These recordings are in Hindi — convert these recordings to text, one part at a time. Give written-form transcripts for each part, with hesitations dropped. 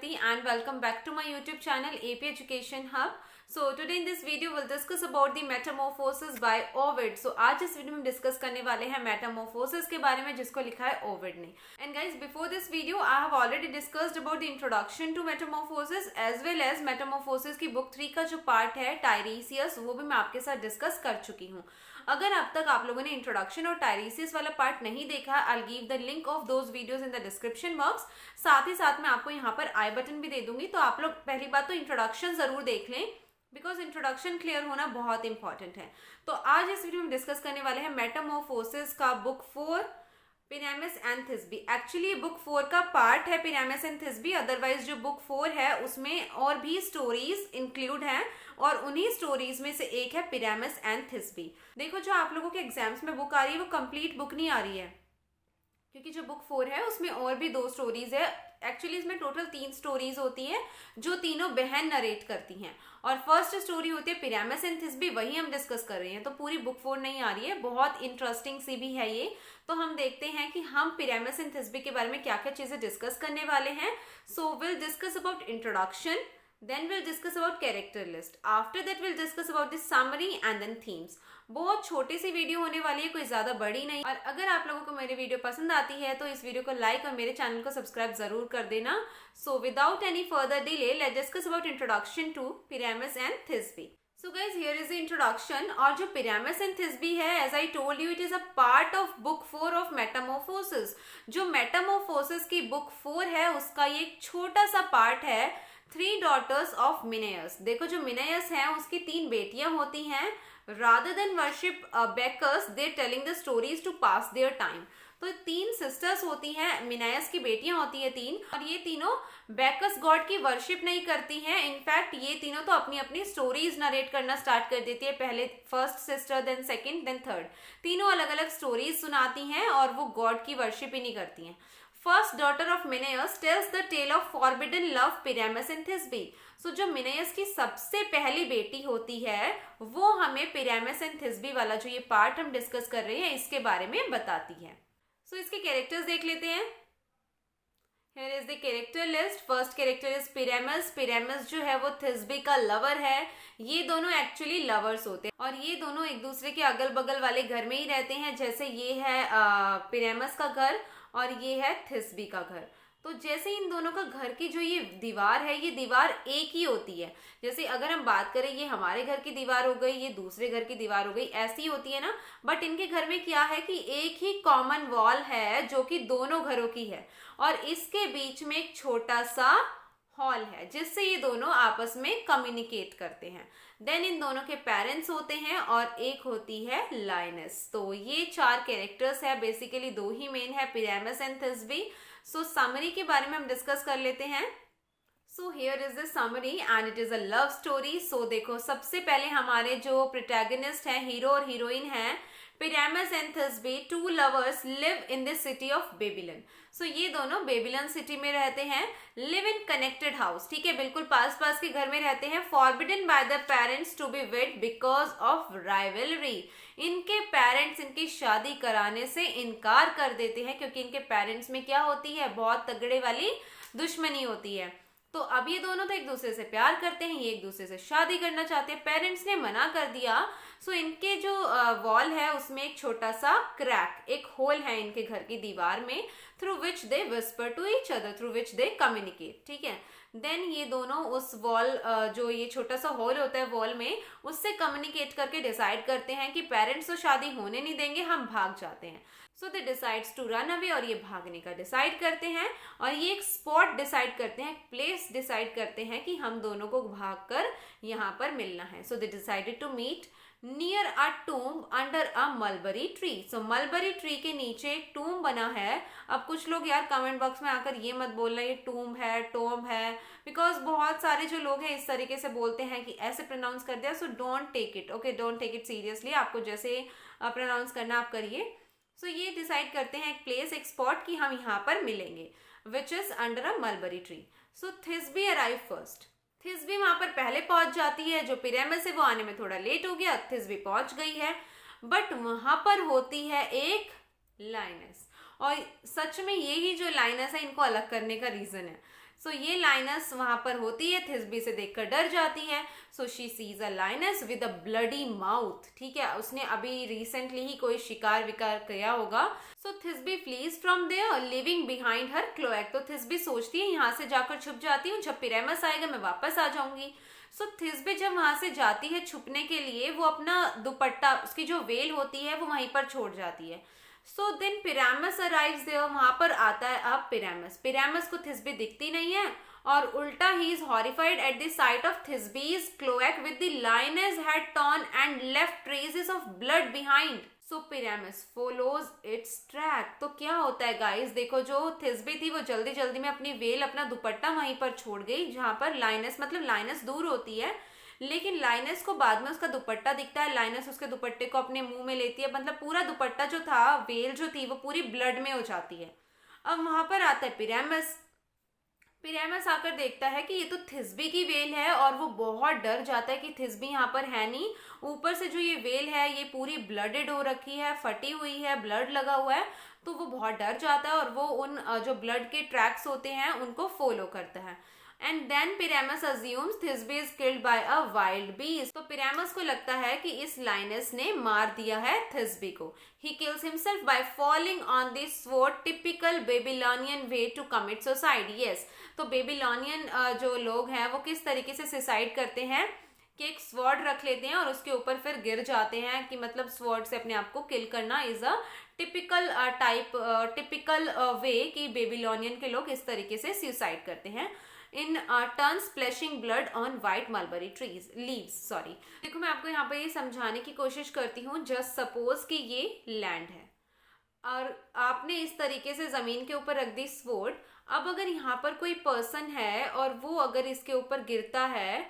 Aditi and welcome back to my YouTube channel AP Education Hub. So today in this video we'll discuss about the Metamorphosis by Ovid. So आज इस वीडियो में डिस्कस करने वाले हैं Metamorphosis के बारे में जिसको लिखा है Ovid ने. And guys, before this video I have already discussed about the introduction to Metamorphosis as well as Metamorphosis की बुक 3 का जो पार्ट है Tiresias वो भी मैं आपके साथ डिस्कस कर चुकी हूँ. अगर अब तक आप लोगों ने इंट्रोडक्शन और टायरीसियस वाला पार्ट नहीं देखा, आई will give the link of those videos in the description box. साथ ही साथ मैं आपको यहाँ पर आई बटन भी दे दूंगी. तो आप लोग पहली बात तो इंट्रोडक्शन जरूर देख लें बिकॉज इंट्रोडक्शन क्लियर होना बहुत इंपॉर्टेंट है. तो आज इस वीडियो में डिस्कस करने वाले हैं मेटामॉर्फोसिस का बुक 4 पिरामिस एंड थिस्बी. एक्चुअली बुक 4 का पार्ट है पिरामिस एंड थिस्बी, अदरवाइज जो बुक 4 है उसमें और भी स्टोरीज इंक्लूड हैं और उन्हीं स्टोरीज में से एक है पिरामिस एंड थिस्बी. देखो जो आप लोगों के एग्जाम्स में बुक आ रही है वो कंप्लीट बुक नहीं आ रही है क्योंकि जो बुक 4 है उसमें और भी 2 स्टोरीज है. एक्चुअली इसमें टोटल 3 स्टोरीज होती हैं जो तीनों बहन नरेट करती हैं और फर्स्ट स्टोरी होती है पिरामिस एंड थिस्बी, वही हम डिस्कस कर रहे हैं. तो पूरी बुक 4 नहीं आ रही है, बहुत इंटरेस्टिंग सी भी है ये. तो हम देखते हैं कि हम पिरामिस एंड थिस्बी के बारे में क्या क्या चीजें डिस्कस करने वाले हैं. So will discuss about introduction, then we'll discuss about character list. After that we'll discuss about the summary and then themes. बहुत छोटी सी वीडियो होने वाली है, कोई ज्यादा बड़ी नहीं. और अगर आप लोगों को मेरी वीडियो पसंद आती है तो इस वीडियो को लाइक और मेरे चैनल को सब्सक्राइब जरूर कर देना. So without any further delay let's discuss about introduction to Pyramus and Thisbe. So guys, here is the introduction. और जो पिरामिस एंड थिस्बी है, as I told you, it is a part of book 4 of Metamorphosis. जो Metamorphosis की बुक 4 है उसका ये एक छोटा सा पार्ट है 3 daughters of Mineus. देखो जो मिनेयस है उसकी 3 बेटियां होती हैं. Rather than worship Bacchus, they telling the stories to pass their time. तो 3 सिस्टर्स होती हैं, मिनायस की बेटियां होती है 3, और ये तीनों बैकस गॉड की वर्शिप नहीं करती हैं. इनफैक्ट ये तीनों तो अपनी अपनी स्टोरीज नरेट करना स्टार्ट कर देती है. पहले first sister, then second, then third, तीनों अलग अलग स्टोरीज सुनाती हैं और वो गॉड की वर्शिप ही नहीं करती हैं. First daughter of Minyas tells the tale of forbidden love Pyramus and Thisbe. So जो मिनेयस की सबसे पहली बेटी होती है वो हमें पिरामिस एंड थिस्बी वाला जो ये पार्ट हम डिस्कस कर रहे हैं इसके बारे में बताती है. सो इसके कैरेक्टर्स देख लेते हैं. Here is the character list. First character is Pyramus. Pyramus जो है वो थिस्बी का लवर है. ये दोनों एक्चुअली लवर्स होते हैं और ये दोनों एक दूसरे के अगल बगल वाले घर में ही रहते हैं. जैसे ये है पिरामिस का घर और ये है थिस्बी का घर. तो जैसे इन दोनों का घर की जो ये दीवार है ये दीवार एक ही होती है. जैसे अगर हम बात करें ये हमारे घर की दीवार हो गई, ये दूसरे घर की दीवार हो गई, ऐसी होती है ना. बट इनके घर में क्या है कि एक ही कॉमन वॉल है जो कि दोनों घरों की है और इसके बीच में एक छोटा सा हॉल है जिससे ये दोनों आपस में कम्युनिकेट करते हैं. देन इन दोनों के पेरेंट्स होते हैं और एक होती है लाइनस. तो ये 4 कैरेक्टर्स है, बेसिकली 2 ही मेन है, पिरामिस एंड थिस्बी. सो समरी के बारे में हम डिस्कस कर लेते हैं. So here is the summary and it is a love story. So देखो सबसे पहले हमारे जो प्रोटैगनिस्ट हैं, हीरो और हीरोइन हैं, Pyramus and Thisbe, 2 lovers live in the city of Babylon. So ये दोनों बेबीलोन सिटी में रहते हैं. लिव इन कनेक्टेड हाउस, ठीक है, बिल्कुल पास पास के घर में रहते हैं. Forbidden by the parents to be wed because of rivalry. इनके पेरेंट्स इनकी शादी कराने से इनकार कर देते हैं क्योंकि इनके पेरेंट्स में क्या होती है, बहुत तगड़े वाली दुश्मनी होती है. तो अब ये दोनों तो एक दूसरे से प्यार करते हैं, ये एक दूसरे से शादी करना चाहते हैं, पेरेंट्स ने मना कर दिया. सो इनके जो वॉल है उसमें एक छोटा सा क्रैक, एक होल है इनके घर की दीवार में, through which they whisper to each other, through which they communicate, ठीक है. देन ये दोनों उस वॉल जो ये छोटा सा होल होता है वॉल में, उससे कम्युनिकेट करके डिसाइड करते हैं कि पेरेंट्स तो शादी होने नहीं देंगे, हम भाग जाते हैं. सो दे डिसाइड्स टू रन अवे और ये भागने का डिसाइड करते हैं और ये एक स्पॉट डिसाइड करते हैं, प्लेस डिसाइड करते हैं कि हम दोनों को भागकर यहाँ पर मिलना है. So they decided to meet near a tomb under a mulberry tree. So mulberry tree के नीचे एक टूम बना है. अब कुछ लोग यार कमेंट बॉक्स में आकर ये मत बोलना ये टूम है, टोम है, बिकॉज बहुत सारे जो लोग हैं इस तरीके से बोलते हैं कि ऐसे प्रोनाउंस कर दिया. So don't take it, okay, don't take it seriously. आपको जैसे प्रोनाउंस करना आप करिए. सो ये डिसाइड करते हैं एक प्लेस, एक स्पॉट कि हम यहाँ पर मिलेंगे, which is under a mulberry tree. So Thisbe arrive first. Thisbe वहां पर पहले पहुंच जाती है. जो पिरामिस है वो आने में थोड़ा लेट हो गया, थिस्बी पहुंच गई है. बट वहां पर होती है एक लाइनस और सच में यही जो लाइनस है इनको अलग करने का रीजन है. सो ये लाइनस वहां पर होती है, थिस्बी से देखकर डर जाती है. So she sees a lioness with a bloody mouth. ठीक है, उसने अभी रिसेंटली ही कोई शिकार विकार किया होगा. So Thisbe flees from there leaving behind her cloak. तो थिस्बी सोचती है यहाँ से जाकर छुप जाती हूँ, जब पिरामस आएगा मैं वापस आ जाऊंगी. सो थिस्बी जब वहां से जाती है छुपने के लिए, वो अपना दुपट्टा, उसकी जो वेल होती है वो वहीं पर छोड़ जाती है. So then Pyramus arrives there. वहां पर आता है अब पिरामस. पिरामस को थिस्बी दिखती नहीं है और उल्टा ही is horrified at the sight of Thisbe's cloak with the lioness had torn and left traces of blood behind. So Pyramus follows its track. तो क्या होता है गाइस, देखो जो थिस्बी थी वो जल्दी जल्दी में अपनी वेल, अपना दुपट्टा वहीं पर छोड़ गई जहां पर लाइनस, मतलब लाइनस दूर होती है, लेकिन लाइनस को बाद में उसका दुपट्टा दिखता है. लाइनस उसके दुपट्टे को अपने मुंह में लेती है, मतलब पूरा दुपट्टा जो था, वेल जो थी, वो पूरी ब्लड में हो जाती है. अब वहां पर आता है पिरामस. पिरामस आकर देखता है कि ये तो थिस्बी की वेल है और वो बहुत डर जाता है कि थिस्बी यहाँ पर है नहीं. ऊपर से जो ये वेल है ये पूरी ब्लडेड हो रखी है, फटी हुई है, ब्लड लगा हुआ है. तो वो बहुत डर जाता है और वो उन जो ब्लड के ट्रैक्स होते हैं उनको फॉलो करता है. And then Pyramus assumes Thisbe is killed by a wild beast. तो पिरामस को लगता है कि इस लाइनस ने मार दिया है थिस्बी को. He kills himself by falling on the sword, typical Babylonian way to commit suicide. Yes, तो बेबीलोनियन जो लोग हैं वो किस तरीके से सुसाइड करते हैं कि एक स्वॉर्ड रख लेते हैं और उसके ऊपर फिर गिर जाते हैं, कि मतलब स्वॉर्ड से अपने आप को किल करना इज अ टिपिकल टिपिकल वे कि बेबीलोनियन के लोग इस तरीके से सुसाइड करते हैं. In turn splashing blood on white mulberry trees leaves. Sorry, देखो मैं आपको यहाँ पर ये समझाने की कोशिश करती हूँ. जस्ट सपोज कि ये लैंड है और आपने इस तरीके से जमीन के ऊपर रख दी स्वॉर्ड. अब अगर यहाँ पर कोई पर्सन है और वो अगर इसके ऊपर गिरता है,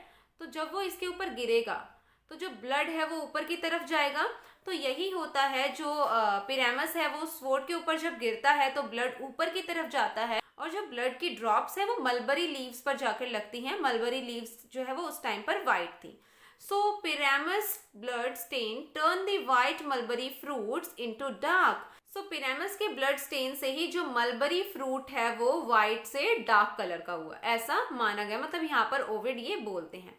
तो जब वो इसके ऊपर गिरेगा तो जो ब्लड है वो ऊपर की तरफ जाएगा. तो यही होता है, जो पिरामस है वो स्वॉर्ड के ऊपर जब गिरता है तो ब्लड ऊपर की तरफ जाता है और जो ब्लड की ड्रॉप्स है वो मलबरी लीव्स पर जाकर लगती हैं. मलबरी लीव्स जो है वो उस टाइम पर वाइट थी. So Pyramus blood stain turn the white mulberry fruits into dark. So Pyramus के ब्लड स्टेन से ही जो मलबरी फ्रूट है वो वाइट से डार्क कलर का हुआ, ऐसा माना गया. मतलब यहाँ पर ओविड ये बोलते हैं.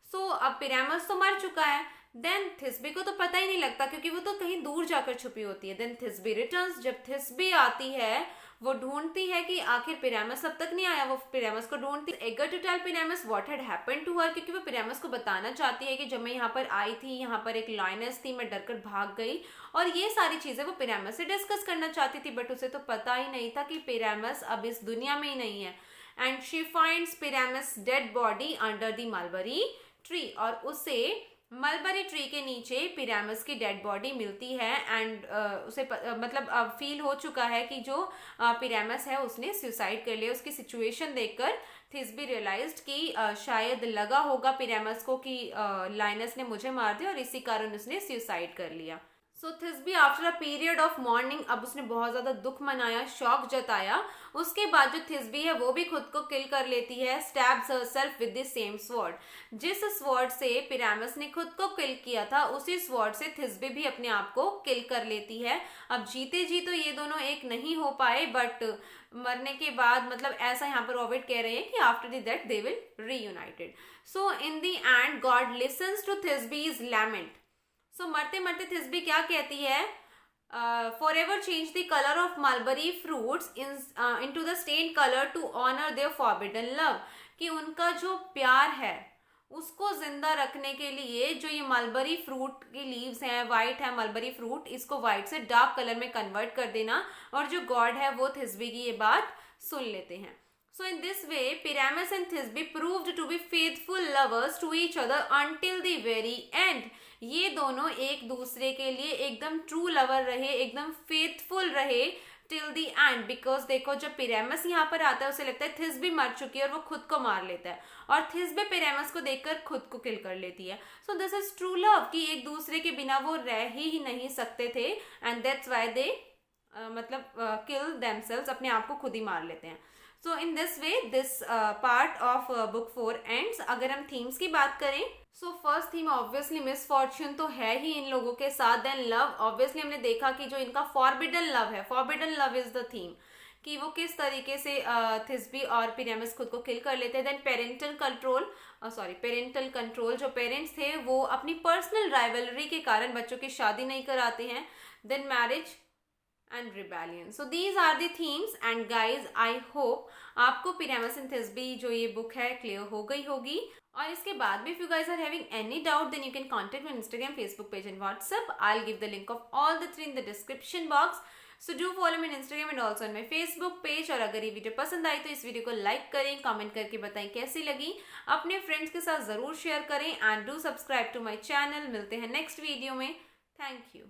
सो अब पिरामस तो मर चुका है. देन थिस्बी को तो पता ही नहीं लगता क्योंकि वो तो कहीं दूर जाकर छुपी होती है. Then Thisbe returns. जब थिस्बी आती है वो ढूंढती है कि आखिर पिरामस अब तक नहीं आया. वो पिरामस को ढूंढती है, eager to tell Pyramus what had happened to her, क्योंकि वो पिरामस को बताना चाहती है कि जब मैं यहाँ पर आई थी, यहाँ पर एक लायनेस थी, मैं डरकर भाग गई, और ये सारी चीजें वो पिरामस से डिस्कस करना चाहती थी. बट उसे तो पता ही नहीं था कि पिरामस अब इस दुनिया में ही नहीं है. And she finds Pyramus dead body under the mulberry tree. और उसे मलबरी ट्री के नीचे पिरामस की डेड बॉडी मिलती है. एंड उसे मतलब अब फील हो चुका है कि जो पिरामस है उसने सुसाइड कर लिया. उसकी सिचुएशन देखकर थिस्बी रियलाइज्ड कि शायद लगा होगा पिरामस को कि लाइनस ने मुझे मार दिया और इसी कारण उसने सुसाइड कर लिया. So Thisbe after a period of mourning, अब उसने बहुत ज्यादा दुख मनाया, शौक जताया. उसके बाद जो थिस्बी है वो भी खुद को किल कर लेती है. Stabs herself with the same sword. जिस स्वॉर्ड से पिरामस ने खुद को किल किया था उसी स्वॉर्ड से थिस्बी भी अपने आप को किल कर लेती है. अब जीते जी तो ये दोनों एक नहीं हो पाए, बट मरने के बाद, मतलब ऐसा यहाँ पर ओविड कह रहे हैं कि after the death they will reunited. So in the end God listens to Thisbe's lament. So मरते मरते थिस्बी क्या कहती है, forever change the colour of mulberry fruits into the stain colour to honour their forbidden love. कि उनका जो प्यार है उसको जिंदा रखने के लिए जो ये मलबरी फ्रूट की लीव्स हैं, वाइट है मलबरी फ्रूट, इसको वाइट से डार्क कलर में कन्वर्ट कर देना. और जो गॉड है वो थिस्बी की ये बात सुन लेते हैं. So in this way, Pyramus and Thisbe proved to be faithful lovers to each other until the very end. ये दोनों एक दूसरे के लिए एकदम ट्रू लवर रहे, एकदम फेथफुल रहे टिल द एंड. बिकॉज देखो जब पिरामस यहाँ पर आता है उसे लगता है थिस्बी मर चुकी है और वो खुद को मार लेता है, और थिस्बे पिरामस को देखकर खुद को किल कर लेती है. So this is true love कि एक दूसरे के बिना वो रह ही नहीं सकते थे. एंड दैट्स व्हाई दे मतलब किल देमसेल्व्स, अपने आप को खुद ही मार लेते हैं. So in this way this part of book 4 ends. अगर हम थीम्स की बात करें, so first theme obviously misfortune तो है ही इन लोगों के साथ. देन लव, ऑब्वियसली हमने देखा कि जो इनका फॉरबिडन लव है, forbidden love is the theme, कि वो किस तरीके से थिस्बी और पिरामिस खुद को किल कर लेते हैं। देन पेरेंटल कंट्रोल, जो पेरेंट्स थे वो अपनी पर्सनल राइवलरी के कारण बच्चों की शादी नहीं कराते हैं। Then marriage and rebellion. So these are the themes and guys I hope आपको पिरामिस एंड थिस्बी जो ये बुक है क्लियर हो गई होगी। और इसके बाद भी if you guys are having any doubt then you can contact my Instagram, Facebook page and WhatsApp. I will give the link of all the three in the description box. So do follow me in Instagram and also on my Facebook page. और अगर ये वीडियो पसंद आई तो इस वीडियो को लाइक करें, कमेंट करके बताएं कैसी लगी, अपने फ्रेंड्स के साथ जरूर शेयर करें and do subscribe to my channel. मिलते हैं नेक्स्ट वीडियो में। Thank you.